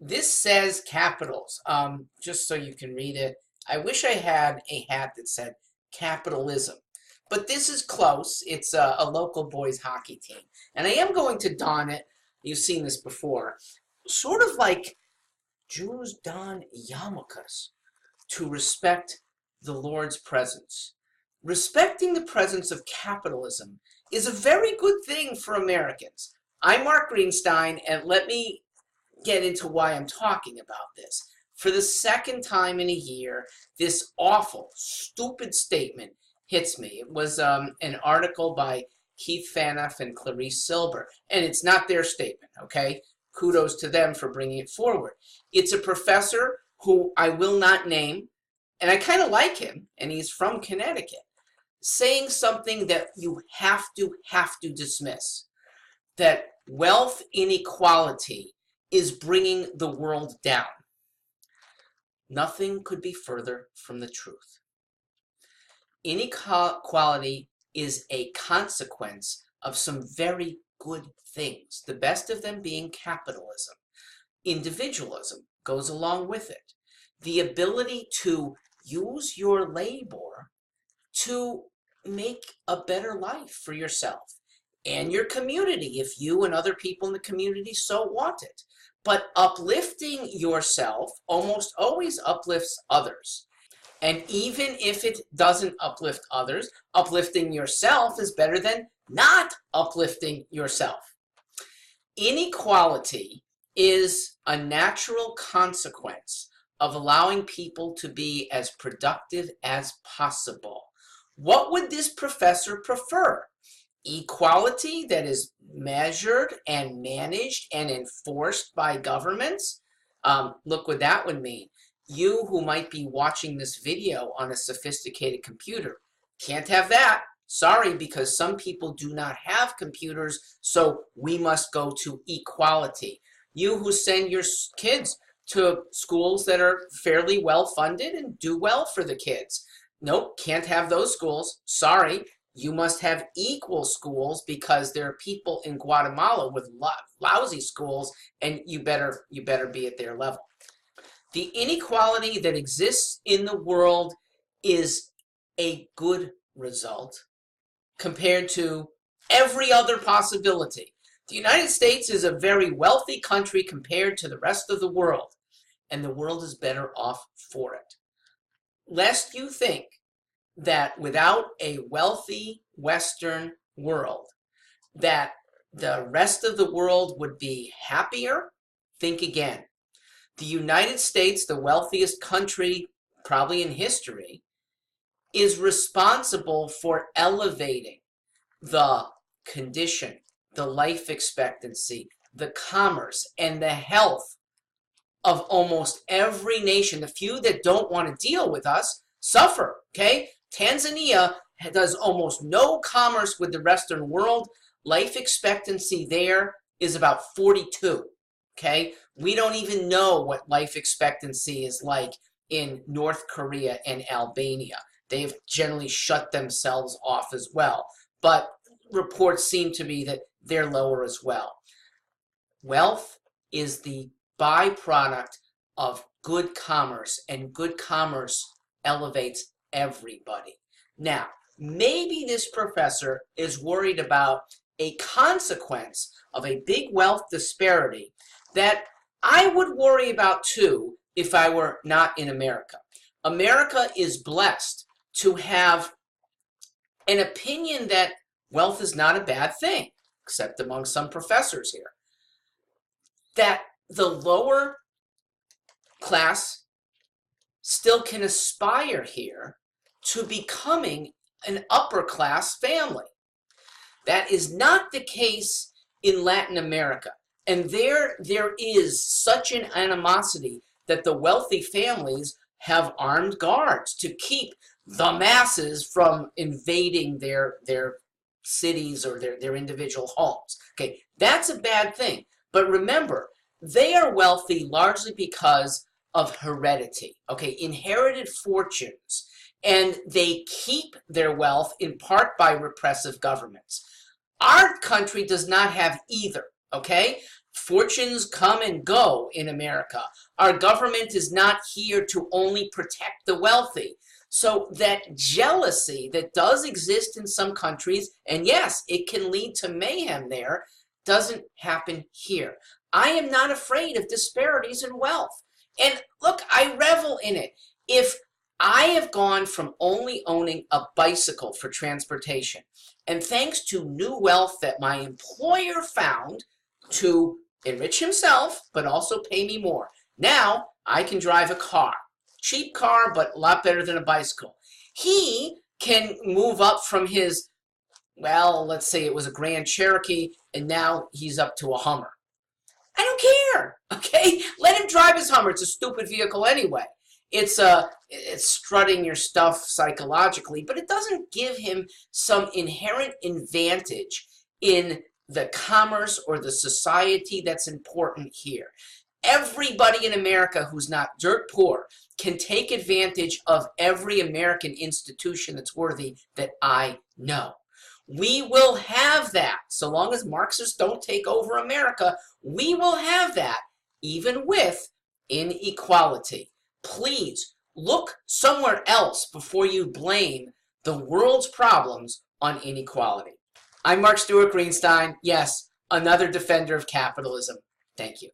This says capitals, just so you can read it. I wish I had a hat that said capitalism, but this is close. It's a local boys hockey team, and I am going to don it. You've seen this before, sort of like Jews don yarmulkes to respect the Lord's presence. Respecting the presence of capitalism is a very good thing for Americans. I'm Mark Greenstein, and let me get into why I'm talking about this. For the second time in a year, this awful, stupid statement hits me. It was an article by Keith Fanoff and Clarice Silber, and it's not their statement, okay? Kudos to them for bringing it forward. It's a professor who I will not name, and I kind of like him, and he's from Connecticut, saying something that you have to dismiss, that wealth inequality is bringing the world down. Nothing could be further from the truth. Inequality is a consequence of some very good things, the best of them being capitalism. Individualism goes along with it. The ability to use your labor to make a better life for yourself and your community, if you and other people in the community so want it. But uplifting yourself almost always uplifts others. And even if it doesn't uplift others, uplifting yourself is better than not uplifting yourself. Inequality is a natural consequence of allowing people to be as productive as possible. What would this professor prefer? Equality that is measured and managed and enforced by governments? Look what that would mean. You who might be watching this video on a sophisticated computer can't have that. Sorry, because some people do not have computers, so we must go to equality. You who send your kids to schools that are fairly well funded and do well for the kids. Nope, can't have those schools. Sorry. You must have equal schools because there are people in Guatemala with lousy schools, and you better be at their level. The inequality that exists in the world is a good result compared to every other possibility. The United States is a very wealthy country compared to the rest of the world, and the world is better off for it. Lest you think that without a wealthy Western world, that the rest of the world would be happier, think again. The United States, the wealthiest country probably in history, is responsible for elevating the condition, the life expectancy, the commerce, and the health of almost every nation. The few that don't want to deal with us suffer, okay? Tanzania does almost no commerce with the Western world. Life expectancy there is about 42, okay? We don't even know what life expectancy is like in North Korea and Albania. They've generally shut themselves off as well, but reports seem to be that they're lower as well. Wealth is the byproduct of good commerce, and good commerce elevates everybody. Now, maybe this professor is worried about a consequence of a big wealth disparity that I would worry about too if I were not in America. America is blessed to have an opinion that wealth is not a bad thing, except among some professors here. That the lower class still can aspire here to becoming an upper class family. That is not the case in Latin America. And there is such an animosity that the wealthy families have armed guards to keep the masses from invading their cities or their individual homes. Okay, that's a bad thing. But remember, they are wealthy largely because of heredity, okay, inherited fortunes, and they keep their wealth in part by repressive governments. Our country does not have either, okay? Fortunes come and go in America. Our government is not here to only protect the wealthy. So that jealousy that does exist in some countries, and yes, it can lead to mayhem there, doesn't happen here. I am not afraid of disparities in wealth. And look, I revel in it. If I have gone from only owning a bicycle for transportation, and thanks to new wealth that my employer found to enrich himself, but also pay me more, now I can drive a car. Cheap car, but a lot better than a bicycle. He can move up from his, well, let's say it was a Grand Cherokee, and now he's up to a Hummer. I don't care, okay? Let him drive his Hummer. It's a stupid vehicle anyway. It's strutting your stuff psychologically, but it doesn't give him some inherent advantage in the commerce or the society that's important here. Everybody in America who's not dirt poor can take advantage of every American institution that's worthy that I know. We will have that. So long as Marxists don't take over America, we will have that, even with inequality. Please look somewhere else before you blame the world's problems on inequality. I'm Stewart Greenstein. Yes, another defender of capitalism. Thank you.